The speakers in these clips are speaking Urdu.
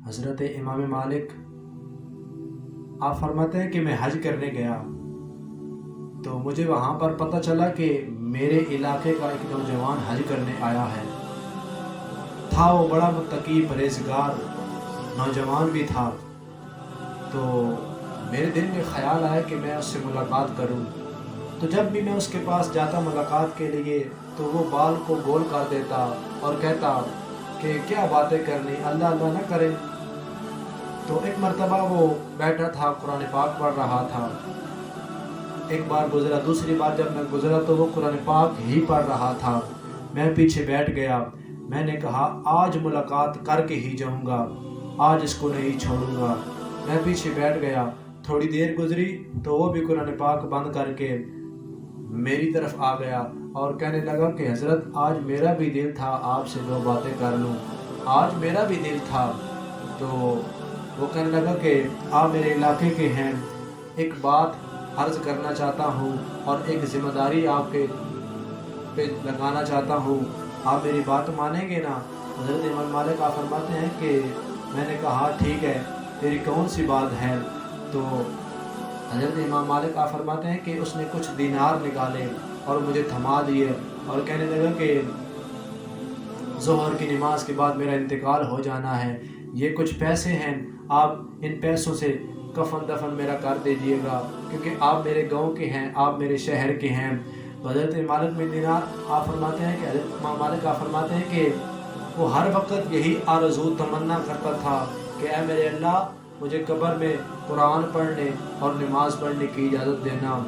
حضرت امام مالک آپ فرماتے ہیں کہ میں حج کرنے گیا تو مجھے وہاں پر پتہ چلا کہ میرے علاقے کا ایک نوجوان حج کرنے آیا ہے۔ تھا وہ بڑا متقی پرہیزگار نوجوان بھی تھا، تو میرے دل میں خیال آیا کہ میں اس سے ملاقات کروں۔ تو جب بھی میں اس کے پاس جاتا ملاقات کے لیے تو وہ بال کو گول کر دیتا اور کہتا کہ کیا باتیں کرنی، اللہ اللہ نہ کریں۔ تو ایک مرتبہ وہ بیٹھا تھا، قرآن پاک پڑھ رہا تھا۔ ایک بار گزرا، دوسری بار جب میں گزرا تو وہ قرآن پاک ہی پڑھ رہا تھا۔ میں پیچھے بیٹھ گیا، میں نے کہا آج ملاقات کر کے ہی جاؤں گا، آج اس کو نہیں چھوڑوں گا۔ میں پیچھے بیٹھ گیا، تھوڑی دیر گزری تو وہ بھی قرآن پاک بند کر کے میری طرف آ گیا اور کہنے لگا کہ حضرت آج میرا بھی دل تھا آپ سے دو باتیں کر لوں، آج میرا بھی دل تھا۔ تو وہ کہنے لگا کہ آپ میرے علاقے کے ہیں، ایک بات عرض کرنا چاہتا ہوں اور ایک ذمہ داری آپ کے پہ لگانا چاہتا ہوں، آپ میری بات مانیں گے نا؟ حضرت امام مالک آپ فرماتے ہیں کہ میں نے کہا ٹھیک ہے، تیری کون سی بات ہے؟ تو حضرت امام مالک آپ فرماتے ہیں کہ اس نے کچھ دینار نکالے اور مجھے تھما دیے اور کہنے لگا کہ ظہر کی نماز کے بعد میرا انتقال ہو جانا ہے، یہ کچھ پیسے ہیں، آپ ان پیسوں سے کفن دفن میرا کر دیجیے گا، کیونکہ آپ میرے گاؤں کے ہیں، آپ میرے شہر کے ہیں۔ حضرت مالک بن دینار آپ فرماتے ہیں کہ حضرت امام مالک آپ فرماتے ہیں کہ وہ ہر وقت یہی آرزو تمنا کرتا تھا کہ اے میرے اللہ مجھے قبر میں قرآن پڑھنے اور نماز پڑھنے کی اجازت دینا۔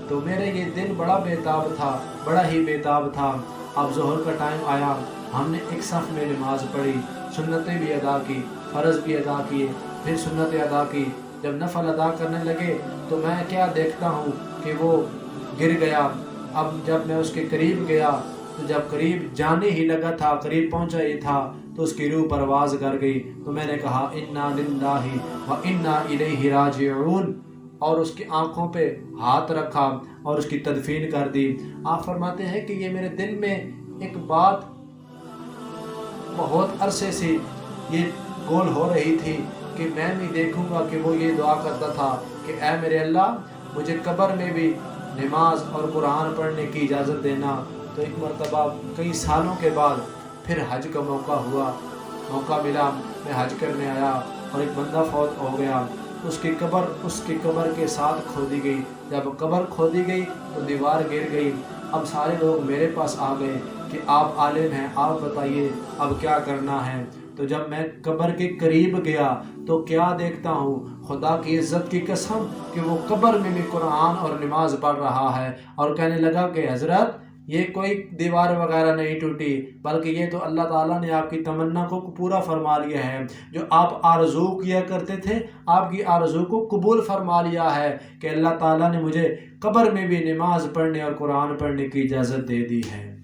تو میرے یہ دل بڑا بیتاب تھا، بڑا ہی بیتاب تھا۔ اب ظہر کا ٹائم آیا، ہم نے ایک صف میں نماز پڑھی، سنتیں بھی ادا کی، فرض بھی ادا کیے، پھر سنتیں ادا کی۔ جب نفل ادا کرنے لگے تو میں کیا دیکھتا ہوں کہ وہ گر گیا۔ اب جب میں اس کے قریب گیا تو جب قریب جانے ہی لگا تھا، قریب پہنچا ہی تھا تو اس کی روح پرواز کر گئی۔ تو میں نے کہا انا للہ و انا الیہ راجعون، اور اس کی آنکھوں پہ ہاتھ رکھا اور اس کی تدفین کر دی۔ آپ فرماتے ہیں کہ یہ میرے دل میں ایک بات بہت عرصے سے یہ گول ہو رہی تھی کہ میں بھی دیکھوں گا کہ وہ یہ دعا کرتا تھا کہ اے میرے اللہ مجھے قبر میں بھی نماز اور قرآن پڑھنے کی اجازت دینا۔ تو ایک مرتبہ کئی سالوں کے بعد پھر حج کا موقع ملا، میں حج کرنے آیا اور ایک بندہ فوت ہو گیا، اس کی قبر کے ساتھ کھودی گئی۔ جب قبر کھودی گئی تو دیوار گر گئی۔ اب سارے لوگ میرے پاس آ گئے کہ آپ عالم ہیں، آپ بتائیے اب کیا کرنا ہے۔ تو جب میں قبر کے قریب گیا تو کیا دیکھتا ہوں، خدا کی عزت کی قسم کہ وہ قبر میں بھی قرآن اور نماز پڑھ رہا ہے اور کہنے لگا کہ حضرت یہ کوئی دیوار وغیرہ نہیں ٹوٹی، بلکہ یہ تو اللہ تعالیٰ نے آپ کی تمنا کو پورا فرما لیا ہے، جو آپ آرزو کیا کرتے تھے آپ کی آرزو کو قبول فرما لیا ہے کہ اللہ تعالیٰ نے مجھے قبر میں بھی نماز پڑھنے اور قرآن پڑھنے کی اجازت دے دی ہے۔